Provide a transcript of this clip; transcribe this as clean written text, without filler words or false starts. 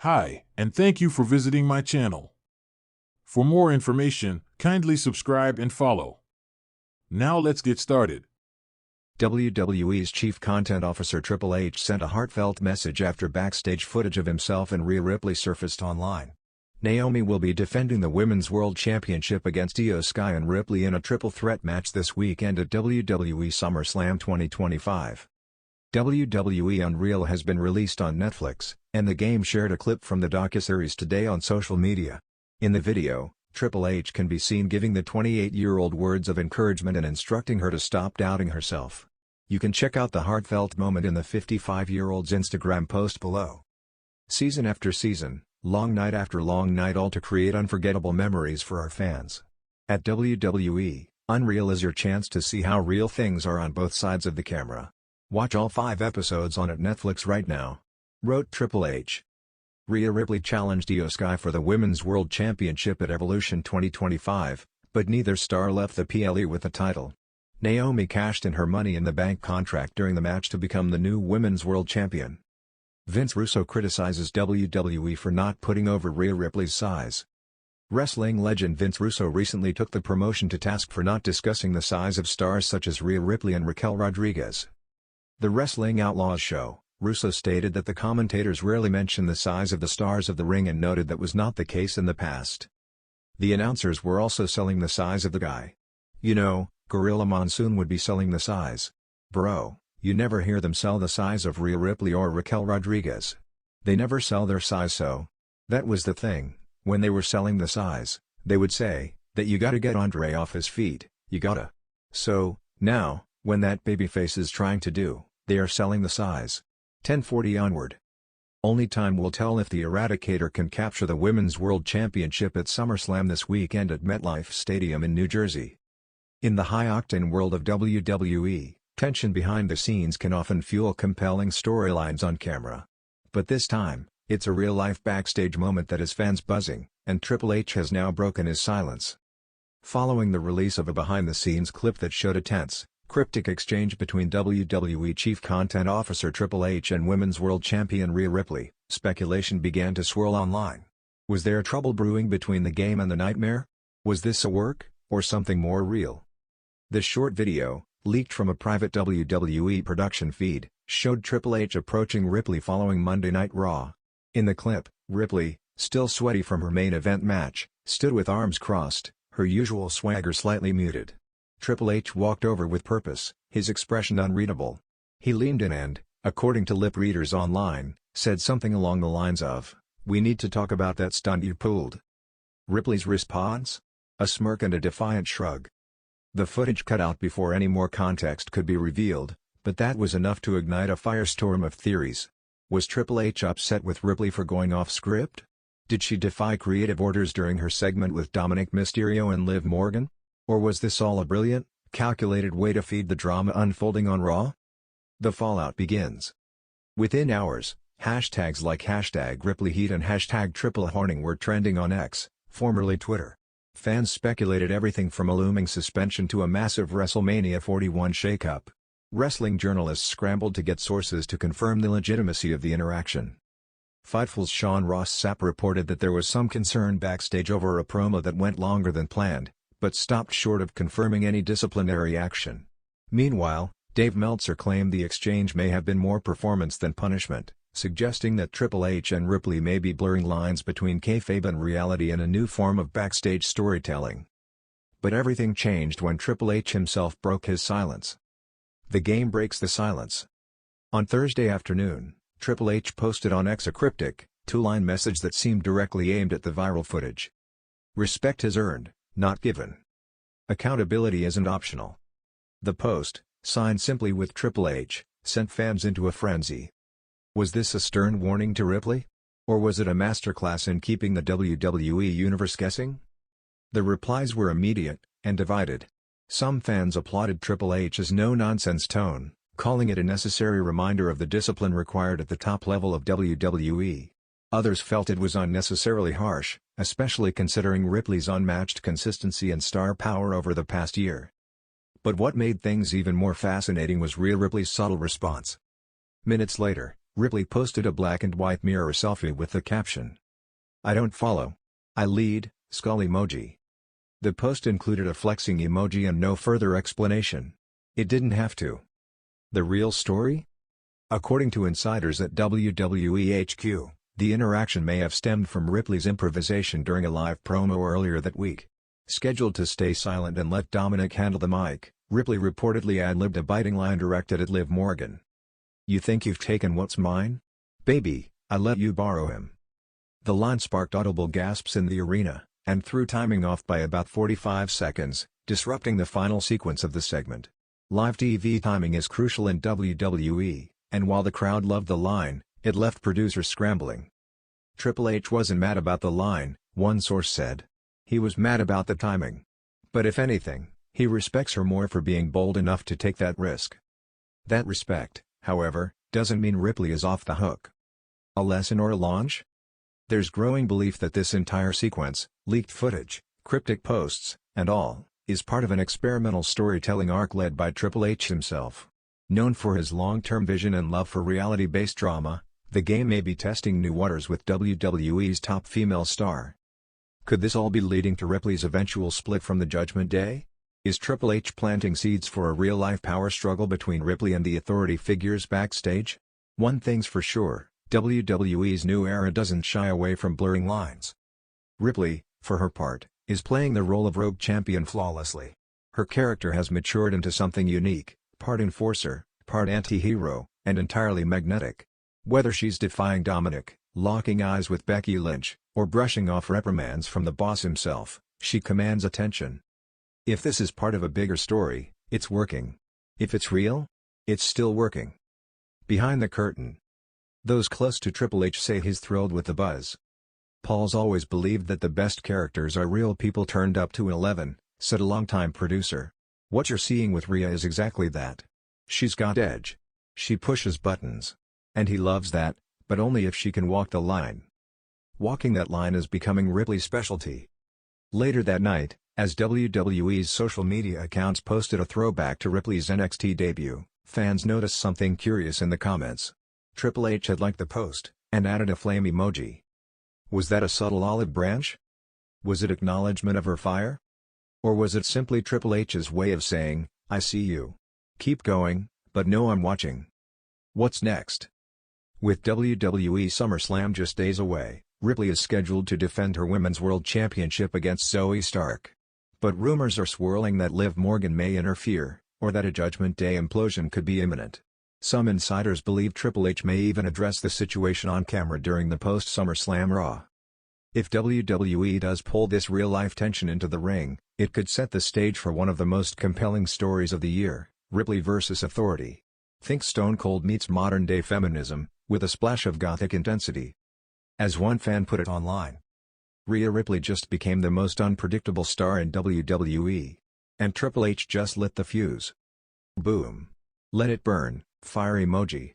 Hi, and thank you for visiting my channel. For more information, kindly subscribe and follow. Now let's get started. WWE's Chief Content Officer Triple H sent a heartfelt message after backstage footage of himself and Rhea Ripley surfaced online. Naomi will be defending the Women's World Championship against Io Sky and Ripley in a triple threat match this weekend at WWE SummerSlam 2025. WWE Unreal has been released on Netflix, and the game shared a clip from the docuseries today on social media. In the video, Triple H can be seen giving the 28-year-old words of encouragement and instructing her to stop doubting herself. You can check out the heartfelt moment in the 55-year-old's Instagram post below. Season after season, long night after long night, all to create unforgettable memories for our fans. At WWE, Unreal is your chance to see how real things are on both sides of the camera. Watch all 5 episodes on Netflix right now. Wrote Triple H. Rhea Ripley challenged Io Sky for the Women's World Championship at Evolution 2025, but neither star left the PLE with the title. Naomi cashed in her Money in the Bank contract during the match to become the new Women's World Champion. Vince Russo criticizes WWE for not putting over Rhea Ripley's size. Wrestling legend Vince Russo recently took the promotion to task for not discussing the size of stars such as Rhea Ripley and Raquel Rodriguez. The Wrestling Outlaws show, Russo stated that the commentators rarely mention the size of the stars of the ring and noted that was not the case in the past. The announcers were also selling the size of the guy. You know, Gorilla Monsoon would be selling the size. Bro, you never hear them sell the size of Rhea Ripley or Raquel Rodriguez. They never sell their size, so that was the thing. When they were selling the size, they would say that you gotta get Andre off his feet, you gotta. So, now, when that babyface is trying to do, they are selling the size. 1040 onward. Only time will tell if the Eradicator can capture the Women's World Championship at SummerSlam this weekend at MetLife Stadium in New Jersey. In the high-octane world of WWE, tension behind the scenes can often fuel compelling storylines on camera. But this time, it's a real-life backstage moment that has fans buzzing, and Triple H has now broken his silence. Following the release of a behind-the-scenes clip that showed a tense, cryptic exchange between WWE Chief Content Officer Triple H and Women's World Champion Rhea Ripley, speculation began to swirl online. Was there trouble brewing between the game and the nightmare? Was this a work, or something more real? This short video, leaked from a private WWE production feed, showed Triple H approaching Ripley following Monday Night Raw. In the clip, Ripley, still sweaty from her main event match, stood with arms crossed, her usual swagger slightly muted. Triple H walked over with purpose, his expression unreadable. He leaned in and, according to lip readers online, said something along the lines of, "We need to talk about that stunt you pulled." Ripley's response? A smirk and a defiant shrug. The footage cut out before any more context could be revealed, but that was enough to ignite a firestorm of theories. Was Triple H upset with Ripley for going off script? Did she defy creative orders during her segment with Dominic Mysterio and Liv Morgan? Or was this all a brilliant, calculated way to feed the drama unfolding on Raw? The fallout begins. Within hours, hashtags like #RipleyHeat and #TripleHorning were trending on X, formerly Twitter. Fans speculated everything from a looming suspension to a massive WrestleMania 41 shakeup. Wrestling journalists scrambled to get sources to confirm the legitimacy of the interaction. Fightful's Sean Ross Sapp reported that there was some concern backstage over a promo that went longer than planned, but stopped short of confirming any disciplinary action. Meanwhile, Dave Meltzer claimed the exchange may have been more performance than punishment, suggesting that Triple H and Ripley may be blurring lines between kayfabe and reality in a new form of backstage storytelling. But everything changed when Triple H himself broke his silence. The game breaks the silence. On Thursday afternoon, Triple H posted on X a cryptic, 2-line message that seemed directly aimed at the viral footage. Respect is earned, not given. Accountability isn't optional. The post, signed simply with Triple H, sent fans into a frenzy. Was this a stern warning to Ripley? Or was it a masterclass in keeping the WWE universe guessing? The replies were immediate, and divided. Some fans applauded Triple H's no-nonsense tone, calling it a necessary reminder of the discipline required at the top level of WWE. Others felt it was unnecessarily harsh, especially considering Ripley's unmatched consistency and star power over the past year. But what made things even more fascinating was Rhea Ripley's subtle response. Minutes later, Ripley posted a black and white mirror selfie with the caption, "I don't follow. I lead," skull emoji. The post included a flexing emoji and no further explanation. It didn't have to. The real story? According to insiders at WWE HQ, the interaction may have stemmed from Ripley's improvisation during a live promo earlier that week. Scheduled to stay silent and let Dominic handle the mic, Ripley reportedly ad-libbed a biting line directed at Liv Morgan. "You think you've taken what's mine? Baby, I let you borrow him." The line sparked audible gasps in the arena, and threw timing off by about 45 seconds, disrupting the final sequence of the segment. Live TV timing is crucial in WWE, and while the crowd loved the line, it left producers scrambling. Triple H wasn't mad about the line, one source said. He was mad about the timing. But if anything, he respects her more for being bold enough to take that risk. That respect, however, doesn't mean Ripley is off the hook. A lesson or a launch? There's growing belief that this entire sequence, leaked footage, cryptic posts, and all, is part of an experimental storytelling arc led by Triple H himself. Known for his long-term vision and love for reality-based drama, the game may be testing new waters with WWE's top female star. Could this all be leading to Ripley's eventual split from the Judgment Day? Is Triple H planting seeds for a real-life power struggle between Ripley and the authority figures backstage? One thing's for sure, WWE's new era doesn't shy away from blurring lines. Ripley, for her part, is playing the role of rogue champion flawlessly. Her character has matured into something unique, part enforcer, part anti-hero, and entirely magnetic. Whether she's defying Dominic, locking eyes with Becky Lynch, or brushing off reprimands from the boss himself, she commands attention. If this is part of a bigger story, it's working. If it's real, it's still working. Behind the curtain. Those close to Triple H say he's thrilled with the buzz. "Paul's always believed that the best characters are real people turned up to 11, said a longtime producer. "What you're seeing with Rhea is exactly that. She's got edge. She pushes buttons. And he loves that, but only if she can walk the line." Walking that line is becoming Ripley's specialty. Later that night, as WWE's social media accounts posted a throwback to Ripley's NXT debut, fans noticed something curious in the comments. Triple H had liked the post, and added a flame emoji. Was that a subtle olive branch? Was it acknowledgement of her fire? Or was it simply Triple H's way of saying, "I see you. Keep going, but know I'm watching"? What's next? With WWE SummerSlam just days away, Ripley is scheduled to defend her Women's World Championship against Zoe Stark. But rumors are swirling that Liv Morgan may interfere, or that a Judgment Day implosion could be imminent. Some insiders believe Triple H may even address the situation on camera during the post-SummerSlam Raw. If WWE does pull this real-life tension into the ring, it could set the stage for one of the most compelling stories of the year, Ripley vs. Authority. Think Stone Cold meets modern-day feminism, with a splash of gothic intensity. As one fan put it online, Rhea Ripley just became the most unpredictable star in WWE. And Triple H just lit the fuse. Boom. Let it burn, fire emoji.